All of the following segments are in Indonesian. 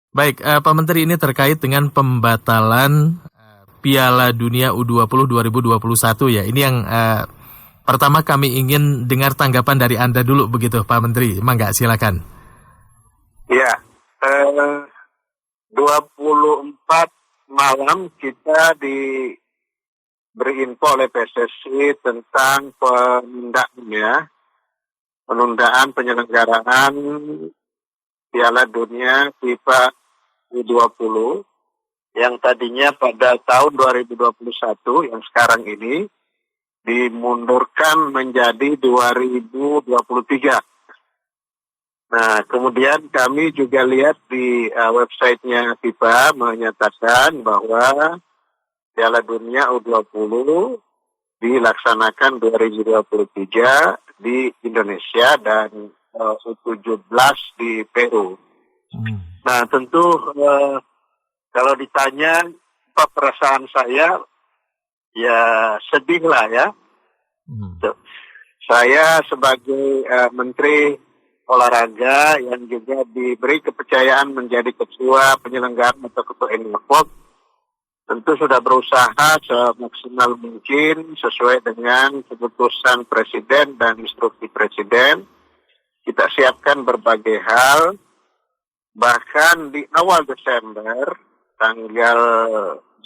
Baik, Pak Menteri, ini terkait dengan pembatalan Piala Dunia U20 2021 ya. Ini yang pertama kami ingin dengar tanggapan dari Anda dulu begitu Pak Menteri. Mangga silakan. Ya, 24 malam kita diberi info oleh PSSI tentang penundaan penyelenggaraan Piala Dunia FIFA U20 yang tadinya pada tahun 2021 yang sekarang ini dimundurkan menjadi 2023. Nah, kemudian kami juga lihat di websitenya FIFA menyatakan bahwa Piala Dunia U20 dilaksanakan 2023 di Indonesia dan U17 di Peru. Nah, tentu kalau ditanya apa perasaan saya, ya sedih lah ya. Saya sebagai Menteri Olahraga yang juga diberi kepercayaan menjadi ketua penyelenggara atau ketua NFOP, tentu sudah berusaha semaksimal mungkin sesuai dengan keputusan Presiden dan instruksi Presiden. Kita siapkan berbagai hal, bahkan di awal Desember, tanggal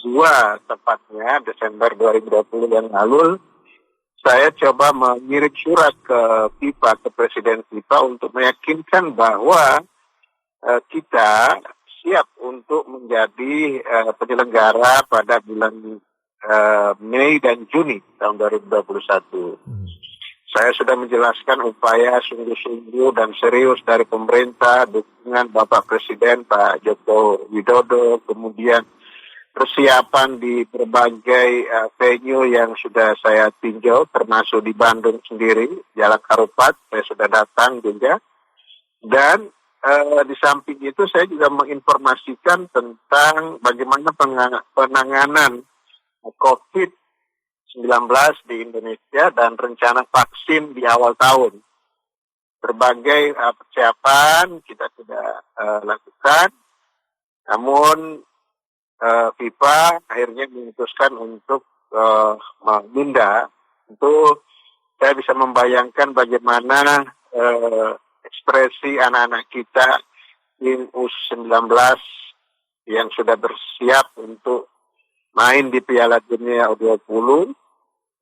2 tepatnya, Desember 2020 yang lalu, saya coba mengirim surat ke FIFA, ke Presiden FIFA untuk meyakinkan bahwa kita siap untuk menjadi penyelenggara pada bulan Mei dan Juni tahun 2021. Saya sudah menjelaskan upaya sungguh-sungguh dan serius dari pemerintah, dukungan Bapak Presiden Pak Joko Widodo, kemudian persiapan di berbagai venue yang sudah saya tinjau, termasuk di Bandung sendiri, Jalak Harupat, saya sudah datang juga. Dan di samping itu saya juga menginformasikan tentang bagaimana penanganan COVID-19 di Indonesia dan rencana vaksin di awal tahun. Berbagai persiapan kita sudah lakukan, namun FIFA akhirnya memutuskan untuk menunda. Itu saya bisa membayangkan bagaimana ekspresi anak-anak kita tim U19 yang sudah bersiap untuk main di Piala Dunia U20,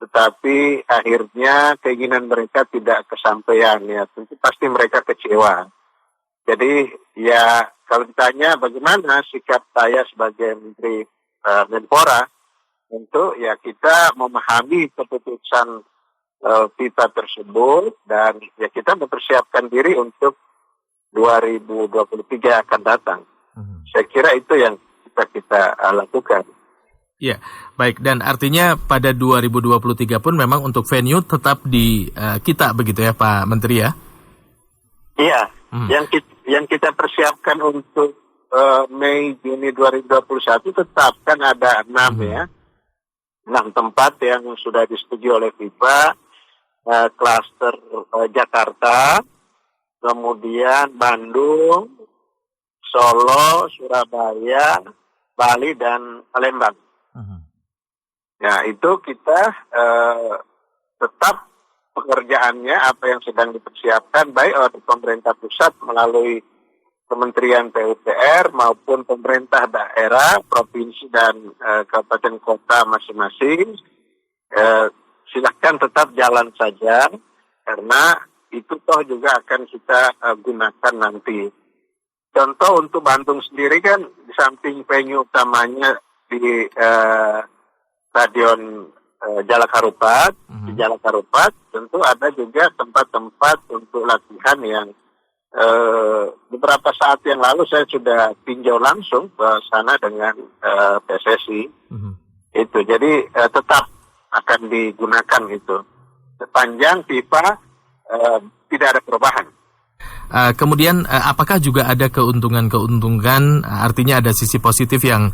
tetapi akhirnya keinginan mereka tidak kesampaian, ya tentu pasti mereka kecewa. Jadi ya kalau ditanya bagaimana sikap saya sebagai Menteri Menpora, tentu ya kita memahami keputusan FIFA tersebut dan ya kita mempersiapkan diri untuk 2023 akan datang. Saya kira itu yang kita lakukan. Ya, baik. Dan artinya pada 2023 pun memang untuk venue tetap di kita begitu ya Pak Menteri ya? Iya, yang kita persiapkan untuk Mei Juni 2021 tetap kan ada 6 ya. 6 tempat yang sudah disetujui oleh FIFA, klaster Jakarta, kemudian Bandung, Solo, Surabaya, Bali, dan Palembang. Nah, itu kita tetap pekerjaannya apa yang sedang dipersiapkan baik oleh pemerintah pusat melalui Kementerian PUPR maupun pemerintah daerah, provinsi dan kabupaten kota masing-masing. Silahkan tetap jalan saja karena itu toh juga akan kita gunakan nanti. Contoh untuk Bandung sendiri kan di samping venue utamanya di Stadion Jalak Harupat, di Jalak Harupat tentu ada juga tempat-tempat untuk latihan yang beberapa saat yang lalu saya sudah tinjau langsung ke sana dengan PSSI. Itu jadi tetap akan digunakan itu sepanjang FIFA tidak ada perubahan. Kemudian apakah juga ada keuntungan-keuntungan, artinya ada sisi positif yang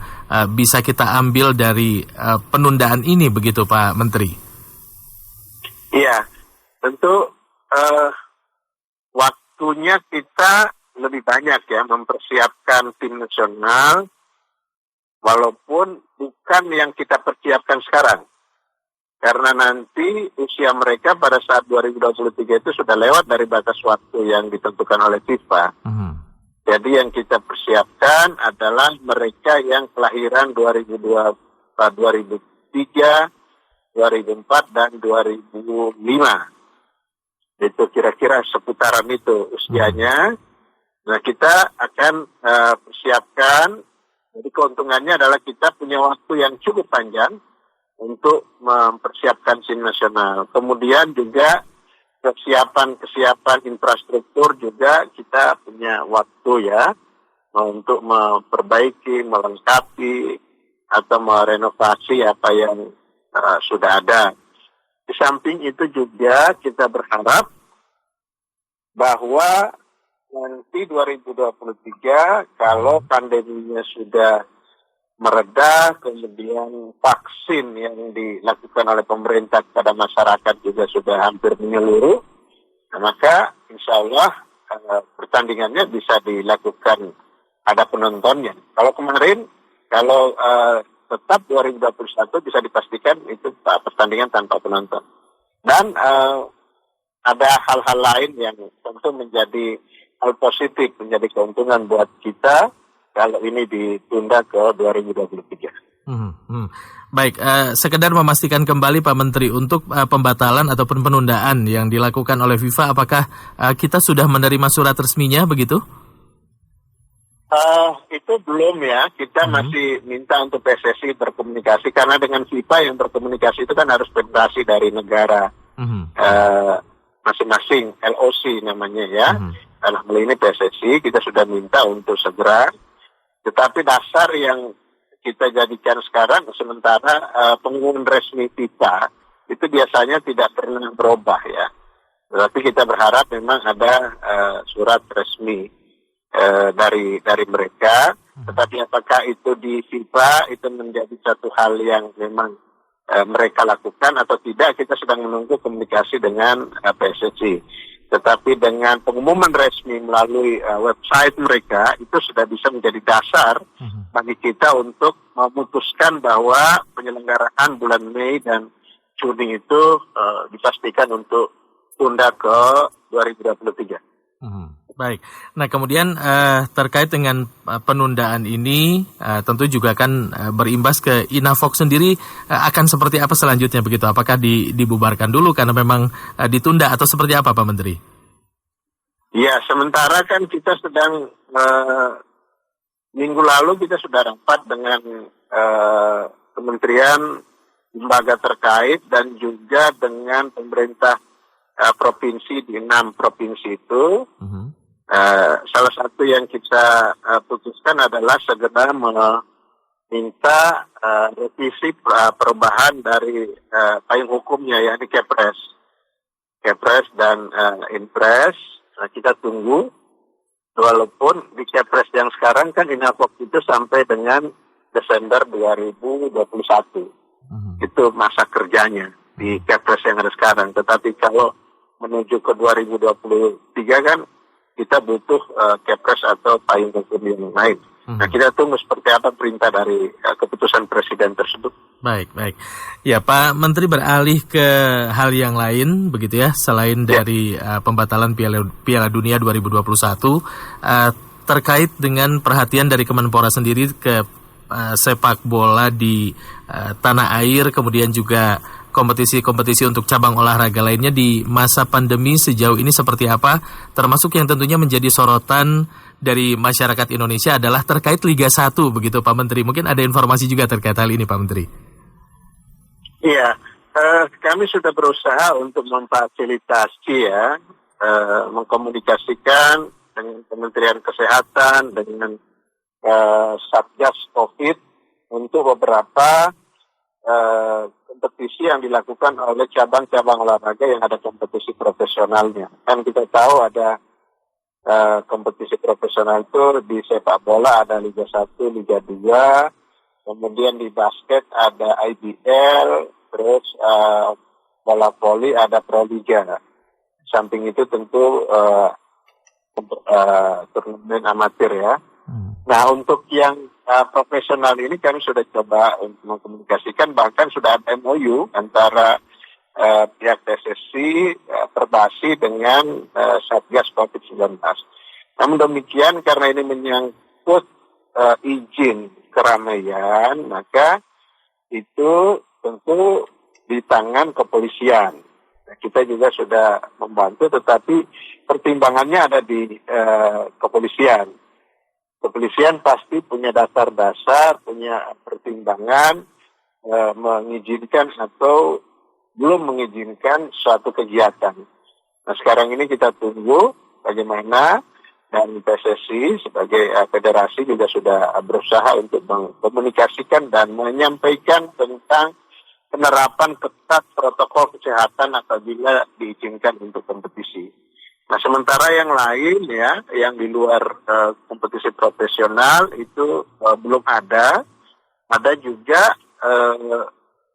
bisa kita ambil dari penundaan ini begitu Pak Menteri? Iya, tentu waktunya kita lebih banyak ya mempersiapkan tim nasional, walaupun bukan yang kita persiapkan sekarang. Karena nanti usia mereka pada saat 2023 itu sudah lewat dari batas waktu yang ditentukan oleh FIFA. Jadi yang kita persiapkan adalah mereka yang kelahiran 2003, 2004, dan 2005. Itu kira-kira seputaran itu usianya. Nah, kita akan persiapkan. Jadi keuntungannya adalah kita punya waktu yang cukup panjang untuk mempersiapkan tim nasional. Kemudian juga kesiapan infrastruktur juga kita punya waktu ya untuk memperbaiki, melengkapi atau merenovasi apa yang sudah ada. Di samping itu juga kita berharap bahwa nanti 2023 kalau pandeminya sudah mereda, kemudian vaksin yang dilakukan oleh pemerintah kepada masyarakat juga sudah hampir menyeluruh, maka insya Allah pertandingannya bisa dilakukan, ada penontonnya. Kalau kemarin, kalau tetap 2021 bisa dipastikan itu pertandingan tanpa penonton. Dan ada hal-hal lain yang tentu menjadi hal positif, menjadi keuntungan buat kita kalau ini ditunda ke 2023. Baik, sekedar memastikan kembali Pak Menteri, untuk pembatalan ataupun penundaan yang dilakukan oleh FIFA, apakah kita sudah menerima surat resminya begitu? Itu belum ya, kita masih minta untuk PSSI berkomunikasi, karena dengan FIFA yang berkomunikasi itu kan harus federasi dari negara masing-masing, LOC namanya ya. Dalam hal ini PSSI kita sudah minta untuk segera, tetapi dasar yang kita jadikan sekarang sementara pengumuman resmi FIFA itu biasanya tidak pernah berubah ya. Tetapi kita berharap memang ada surat resmi dari mereka, tetapi apakah itu di FIFA itu menjadi satu hal yang memang mereka lakukan atau tidak, kita sedang menunggu komunikasi dengan PSSI. Tetapi dengan pengumuman resmi melalui website mereka itu sudah bisa menjadi dasar bagi kita untuk memutuskan bahwa penyelenggaraan bulan Mei dan Juni itu dipastikan untuk tunda ke 2023. Baik. Nah, kemudian terkait dengan penundaan ini tentu juga akan berimbas ke INAFOK sendiri, akan seperti apa selanjutnya begitu? Apakah dibubarkan dulu karena memang ditunda atau seperti apa Pak Menteri? Ya, sementara kan kita sedang minggu lalu kita sudah rapat dengan kementerian, lembaga terkait dan juga dengan pemerintah provinsi di 6 provinsi itu. Salah satu yang kita putuskan adalah segera meminta revisi perubahan dari payung hukumnya, yakni Kepres dan Inpres. Nah, kita tunggu, walaupun di Kepres yang sekarang kan INAFOK itu sampai dengan Desember 2021. Itu masa kerjanya di Kepres yang ada sekarang. Tetapi kalau menuju ke 2023 kan kita butuh Kepres atau payung hukum yang lain. Nah, kita tunggu seperti apa perintah dari keputusan Presiden tersebut. Baik. Ya, Pak Menteri, beralih ke hal yang lain begitu ya, selain dari pembatalan Piala Dunia 2021, terkait dengan perhatian dari Kemenpora sendiri ke sepak bola di tanah air, kemudian juga kompetisi-kompetisi untuk cabang olahraga lainnya di masa pandemi sejauh ini seperti apa, termasuk yang tentunya menjadi sorotan dari masyarakat Indonesia adalah terkait Liga 1 begitu Pak Menteri. Mungkin ada informasi juga terkait hal ini Pak Menteri. Iya, kami sudah berusaha untuk memfasilitasi ya, mengkomunikasikan dengan Kementerian Kesehatan, dengan Satgas COVID untuk beberapa kompetisi yang dilakukan oleh cabang-cabang olahraga yang ada kompetisi profesionalnya. Kan kita tahu ada kompetisi profesional itu di sepak bola ada Liga 1, Liga 2, kemudian di basket ada IBL, terus bola voli ada Proliga. Samping itu tentu turnamen amatir ya. Nah, untuk yang profesional ini kami sudah coba untuk mengkomunikasikan, bahkan sudah ada MOU antara pihak PSSI, Perbasi dengan Satgas COVID-19. Namun demikian, karena ini menyangkut izin keramaian, maka itu tentu di tangan kepolisian. Nah, kita juga sudah membantu, tetapi pertimbangannya ada di kepolisian. Kepolisian pasti punya dasar-dasar, punya pertimbangan mengizinkan atau belum mengizinkan suatu kegiatan. Nah, sekarang ini kita tunggu bagaimana, dan PSSI sebagai federasi juga sudah berusaha untuk mengkomunikasikan dan menyampaikan tentang penerapan ketat protokol kesehatan apabila diizinkan untuk kompetisi. Nah, sementara yang lain ya, yang di luar kompetisi profesional itu belum ada. Ada juga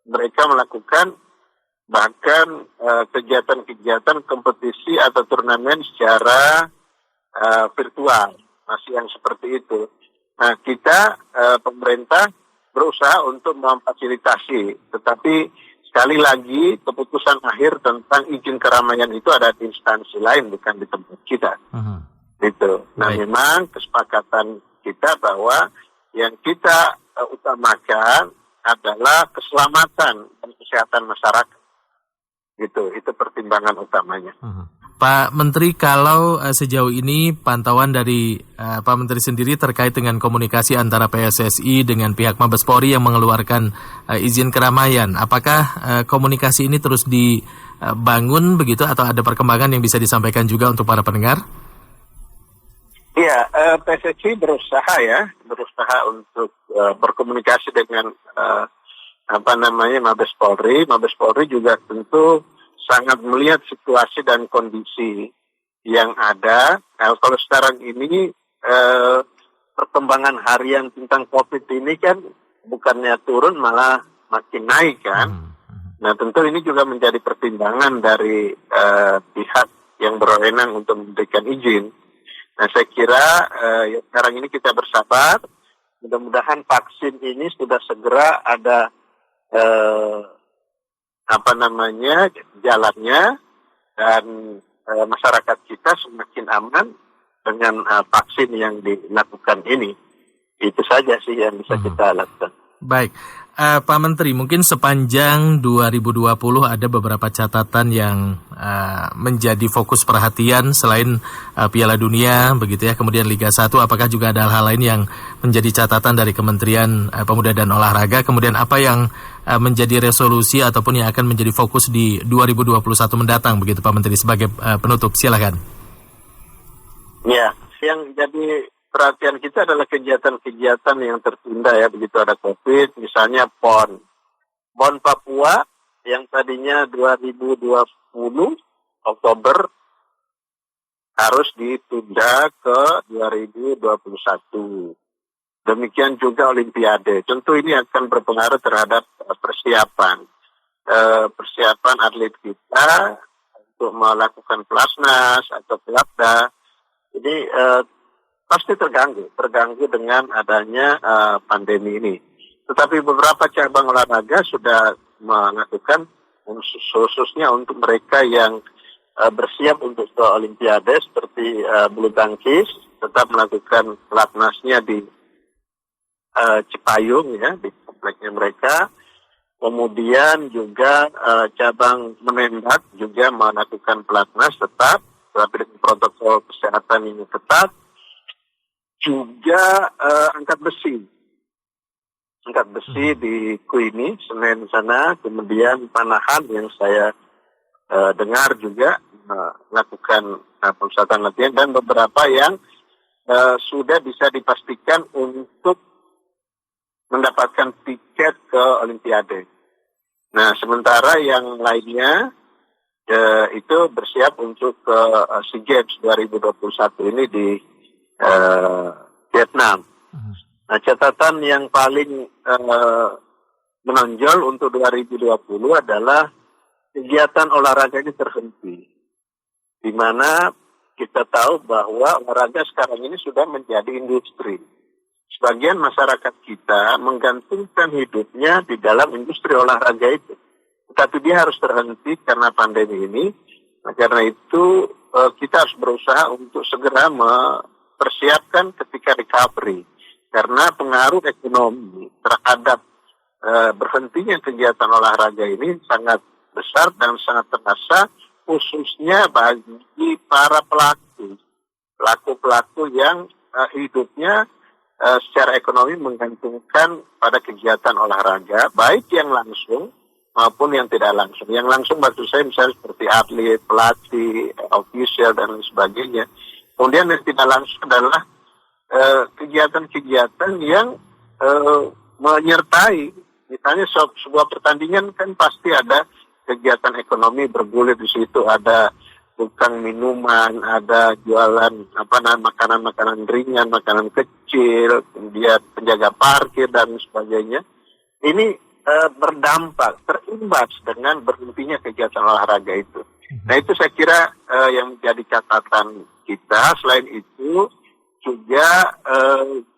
mereka melakukan bahkan kegiatan-kegiatan kompetisi atau turnamen secara virtual, masih yang seperti itu. Nah, kita pemerintah berusaha untuk memfasilitasi, tetapi sekali lagi keputusan akhir tentang izin keramaian itu ada di instansi lain, bukan di tempat kita. Gitu. Nah, memang kesepakatan kita bahwa yang kita utamakan adalah keselamatan dan kesehatan masyarakat. Gitu, itu pertimbangan utamanya. Pak Menteri, kalau sejauh ini pantauan dari Pak Menteri sendiri terkait dengan komunikasi antara PSSI dengan pihak Mabes Polri yang mengeluarkan izin keramaian, apakah komunikasi ini terus dibangun begitu atau ada perkembangan yang bisa disampaikan juga untuk para pendengar? Iya, PSSI berusaha untuk berkomunikasi dengan Mabes Polri. Mabes Polri juga tentu sangat melihat situasi dan kondisi yang ada. Nah, kalau sekarang ini perkembangan harian tentang COVID ini kan bukannya turun malah makin naik kan. Nah, tentu ini juga menjadi pertimbangan dari pihak yang berwenang untuk memberikan izin. Nah, saya kira sekarang ini kita bersabar. Mudah-mudahan vaksin ini sudah segera ada jalannya, dan masyarakat kita semakin aman dengan vaksin yang dilakukan ini. Itu saja sih yang bisa kita lakukan. Baik, Pak Menteri, mungkin sepanjang 2020 ada beberapa catatan yang menjadi fokus perhatian selain Piala Dunia, begitu ya, kemudian Liga 1, apakah juga ada hal lain yang menjadi catatan dari Kementerian Pemuda dan Olahraga, kemudian apa yang menjadi resolusi ataupun yang akan menjadi fokus di 2021 mendatang, begitu Pak Menteri, sebagai penutup, silakan. Ya, yang jadi perhatian kita adalah kegiatan-kegiatan yang tertunda ya, begitu ada COVID, misalnya PON Papua yang tadinya 2020 Oktober harus ditunda ke 2021. Demikian juga Olimpiade. Tentu ini akan berpengaruh terhadap persiapan atlet kita untuk melakukan pelatnas atau pelatda. Ini pasti terganggu dengan adanya pandemi ini. Tetapi beberapa cabang olahraga sudah melakukan, khususnya untuk mereka yang bersiap untuk ke Olimpiade seperti bulu tangkis, tetap melakukan pelatnasnya di Cipayung ya, di kompleknya mereka. Kemudian juga cabang menembak juga melakukan pelatnas tetap, tetapi dengan protokol kesehatan ini ketat. Juga angkat besi di Kuini, Senen sana, kemudian panahan yang saya dengar juga melakukan pemusatan latihan, dan beberapa yang sudah bisa dipastikan untuk mendapatkan tiket ke Olimpiade. Nah, sementara yang lainnya itu bersiap untuk ke SEA Games 2021 ini di Vietnam. Nah, catatan yang paling menonjol untuk 2020 adalah kegiatan olahraga ini terhenti, di mana kita tahu bahwa olahraga sekarang ini sudah menjadi industri. Sebagian masyarakat kita menggantungkan hidupnya di dalam industri olahraga itu. Tapi dia harus terhenti karena pandemi ini. Nah, karena itu kita harus berusaha untuk segera mempersiapkan ketika recovery. Karena pengaruh ekonomi terhadap berhentinya kegiatan olahraga ini sangat besar dan sangat terasa, khususnya bagi para pelaku-pelaku yang hidupnya secara ekonomi menggantungkan pada kegiatan olahraga, baik yang langsung maupun yang tidak langsung. Yang langsung maksud saya misalnya seperti atlet, pelatih, official, dan lain sebagainya. Kemudian yang tidak langsung adalah kegiatan-kegiatan yang menyertai, misalnya sebuah pertandingan kan pasti ada kegiatan ekonomi bergulir di situ, ada tukang minuman, ada jualan makanan-makanan ringan, makanan kecil, kemudian penjaga parkir dan sebagainya. Ini berdampak, terimbas dengan berhentinya kegiatan olahraga itu. Nah itu saya kira yang menjadi catatan kita. Selain itu juga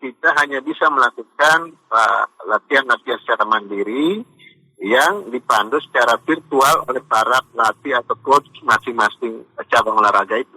kita hanya bisa melakukan latihan-latihan secara mandiri yang dipandu secara virtual oleh para pelatih atau coach masing-masing cabang olahraga itu.